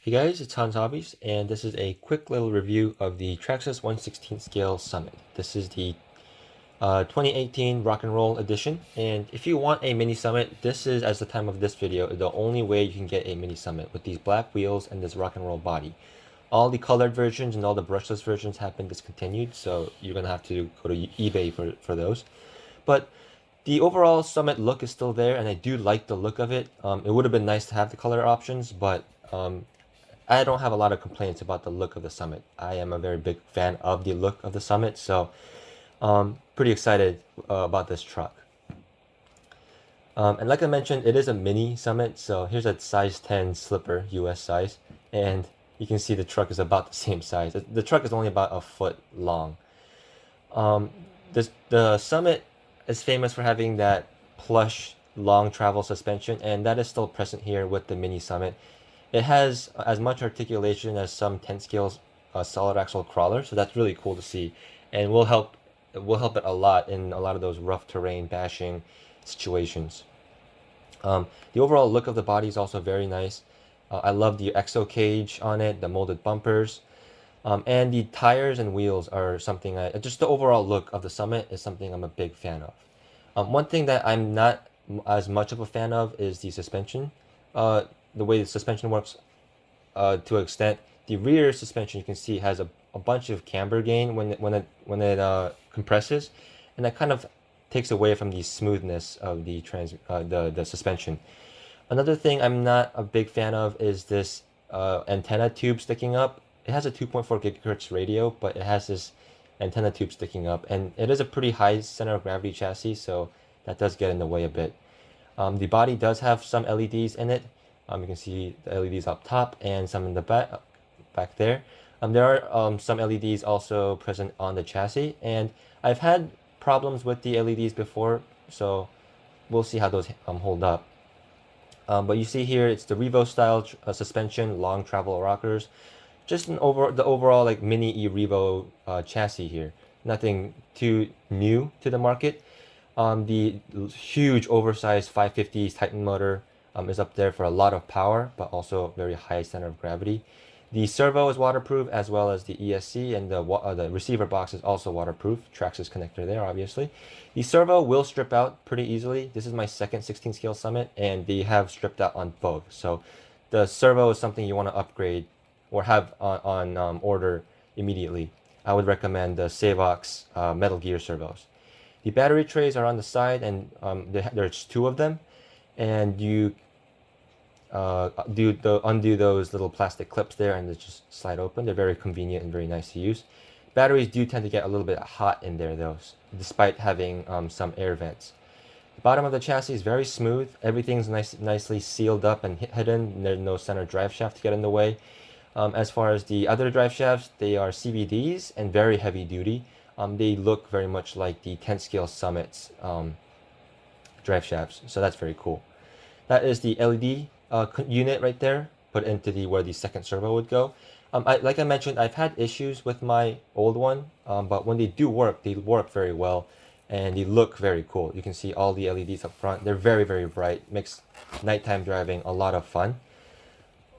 Hey guys, it's Hans Hobbies, and this is a quick little review of the Traxxas 1/16 scale Summit. This is the 2018 Rock and Roll edition, and if you want a mini Summit, this is, as the time of this video, the only way you can get a mini Summit with these black wheels and this Rock and Roll body. All the colored versions and all the brushless versions have been discontinued, so you're gonna have to go to eBay for those. But the overall Summit look is still there, and I do like the look of it. It would have been nice to have the color options, but I don't have a lot of complaints about the look of the Summit. I am a very big fan of the look of the Summit, so pretty excited about this truck. And like I mentioned, it is a mini Summit, so here's a size 10 slipper, US size, and you can see the truck is about the same size. The truck is only about a foot long. The Summit is famous for having that plush long travel suspension, and that is still present here with the mini Summit. It has as much articulation as some 10 scales solid axle crawlers, so that's really cool to see, and will help it a lot in a lot of those rough terrain bashing situations. The overall look of the body is also very nice. I love the exo cage on it, the molded bumpers, and the tires and wheels are something just the overall look of the Summit is something I'm a big fan of. One thing that I'm not as much of a fan of is the suspension. The way the suspension works to an extent. The rear suspension, you can see, has a bunch of camber gain when it compresses, and that kind of takes away from the smoothness of the suspension. Another thing I'm not a big fan of is this antenna tube sticking up. It has a 2.4 gigahertz radio, but it has this antenna tube sticking up, and it is a pretty high center of gravity chassis, so that does get in the way a bit. The body does have some LEDs in it. You can see the LEDs up top and some in the back there. There are some LEDs also present on the chassis, and I've had problems with the LEDs before, so we'll see how those hold up. But you see here, it's the Revo style suspension, long travel rockers. Just the overall like mini Revo chassis here. Nothing too new to the market. The huge oversized 550 Titan motor is up there for a lot of power, but also very high center of gravity. The servo is waterproof, as well as the ESC, and the receiver box is also waterproof. Traxxas connector there, obviously. The servo will strip out pretty easily. This is my second 16 scale Summit, and they have stripped out on both. So the servo is something you want to upgrade or have on order immediately. I would recommend the Savox Metal Gear servos. The battery trays are on the side, and there's two of them, and you undo those little plastic clips there, and they just slide open. They're very convenient and very nice to use. Batteries do tend to get a little bit hot in there though, despite having some air vents. The bottom of the chassis is very smooth. Everything's nicely sealed up and hidden. There's no center drive shaft to get in the way. As far as the other drive shafts, they are CVDs and very heavy duty. They look very much like the 10 scale Summits drive shafts, so that's very cool. That is the LED unit right there, put into where the second servo would go. Like I mentioned, I've had issues with my old one, but when they work very well, and they look very cool. You can see all the LEDs up front. They're very, very bright. Makes nighttime driving a lot of fun.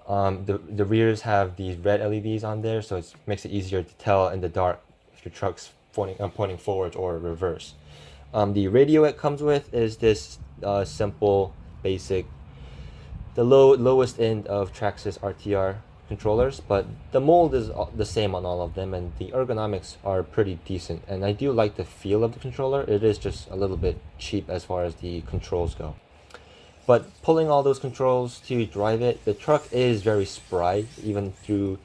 The rears have these red LEDs on there, so it makes it easier to tell in the dark if your truck's pointing forwards or reverse. The radio it comes with is this simple, basic, the lowest end of Traxxas RTR controllers, but the mold is the same on all of them, and the ergonomics are pretty decent, and I do like the feel of the controller. It is just a little bit cheap as far as the controls go. But pulling all those controls to drive it, the truck is very spry, even through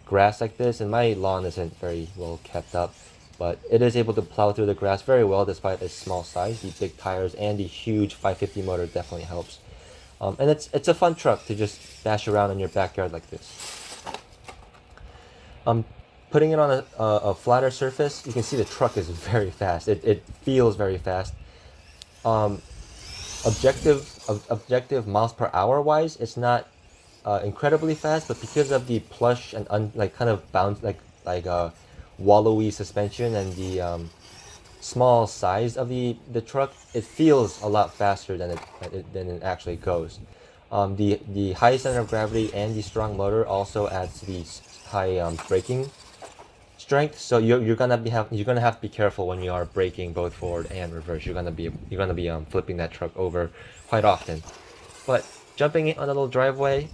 grass like this, and my lawn isn't very well kept up, but it is able to plow through the grass very well despite its small size. The big tires and the huge 550 motor definitely helps. And it's a fun truck to just bash around in your backyard like this. Putting it on a flatter surface, you can see the truck is very fast. It feels very fast. Objective miles per hour wise, it's not incredibly fast, but because of the plush and kind of bounce like wallowy suspension and the small size of the truck, it feels a lot faster than it actually goes. The high center of gravity and the strong motor also adds to the high braking strength. So you're gonna have to be careful when you are braking both forward and reverse. You're gonna be flipping that truck over quite often. But jumping in on a little driveway,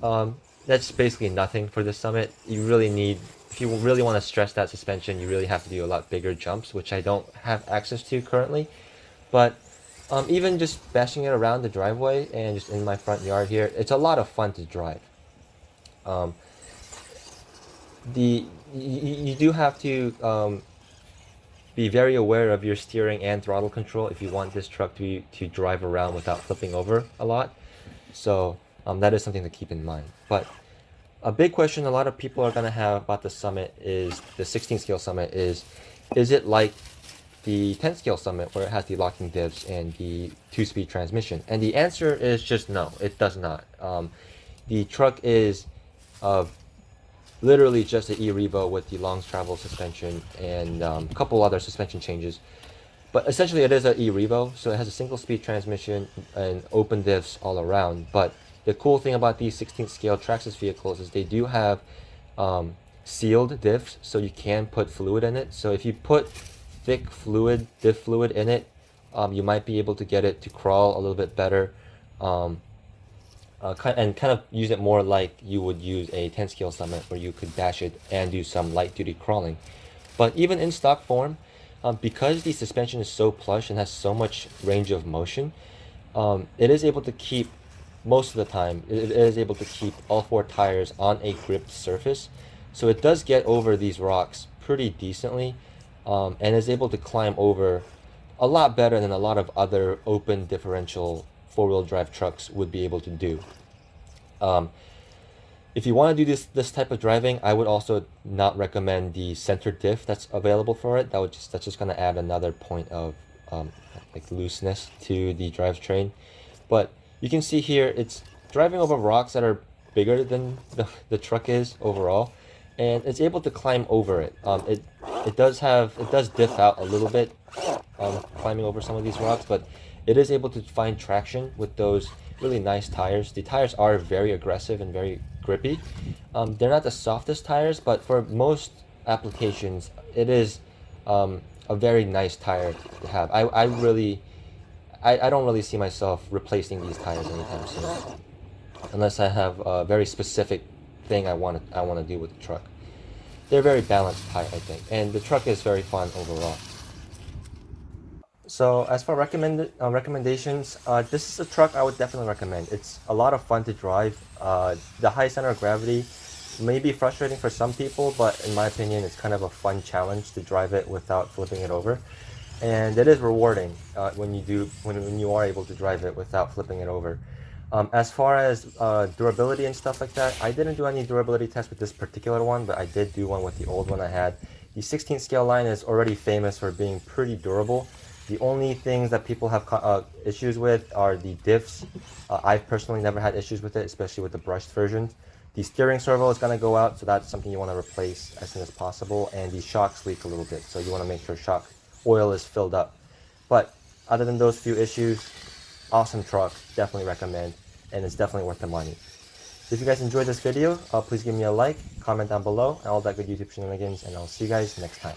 that's basically nothing for this Summit. You really need, if you really want to stress that suspension, you really have to do a lot bigger jumps, which I don't have access to currently. But even just bashing it around the driveway and just in my front yard here, it's a lot of fun to drive. You do have to be very aware of your steering and throttle control if you want this truck to drive around without flipping over a lot. So that is something to keep in mind. But a big question a lot of people are going to have about the Summit is, the 16 scale Summit is it like the 10 scale Summit where it has the locking divs and the 2-speed transmission? And the answer is just no, it does not. The truck is literally just an e-revo with the long travel suspension and a couple other suspension changes. But essentially it is an e-revo, so it has a single speed transmission and open diffs all around. But the cool thing about these 16th scale Traxxas vehicles is they do have sealed diffs, so you can put fluid in it. So if you put thick fluid, diff fluid in it, you might be able to get it to crawl a little bit better, and kind of use it more like you would use a 10 scale Summit, where you could dash it and do some light duty crawling. But even in stock form, because the suspension is so plush and has so much range of motion, it is able to keep, most of the time, it is able to keep all 4 tires on a gripped surface. So it does get over these rocks pretty decently, and is able to climb over a lot better than a lot of other open differential 4-wheel drive trucks would be able to do. If you want to do this type of driving, I would also not recommend the center diff that's available for it. That's just going to add another point of like looseness to the drivetrain. But you can see here, it's driving over rocks that are bigger than the truck is overall, and it's able to climb over it. It does diff out a little bit climbing over some of these rocks, but it is able to find traction with those really nice tires. The tires are very aggressive and very grippy. They're not the softest tires, but for most applications, it is a very nice tire to have. I don't really see myself replacing these tires anytime soon, unless I have a very specific thing I want to do with the truck. They're very balanced tire, I think, and the truck is very fun overall. So as for recommendations, this is a truck I would definitely recommend. It's a lot of fun to drive. The high center of gravity may be frustrating for some people, but in my opinion, it's kind of a fun challenge to drive it without flipping it over. And it is rewarding when you are able to drive it without flipping it over. As far as durability and stuff like that, I didn't do any durability tests with this particular one, but I did do one with the old one I had. The 16th scale line is already famous for being pretty durable. The only things that people have issues with are the diffs. I've personally never had issues with it, especially with the brushed versions. The steering servo is going to go out, so that's something you want to replace as soon as possible. And the shocks leak a little bit, so you want to make sure shock oil is filled up. But other than those few issues, awesome truck, definitely recommend, and it's definitely worth the money. If you guys enjoyed this video, please give me a like, comment down below, and all that good YouTube shenanigans, and I'll see you guys next time.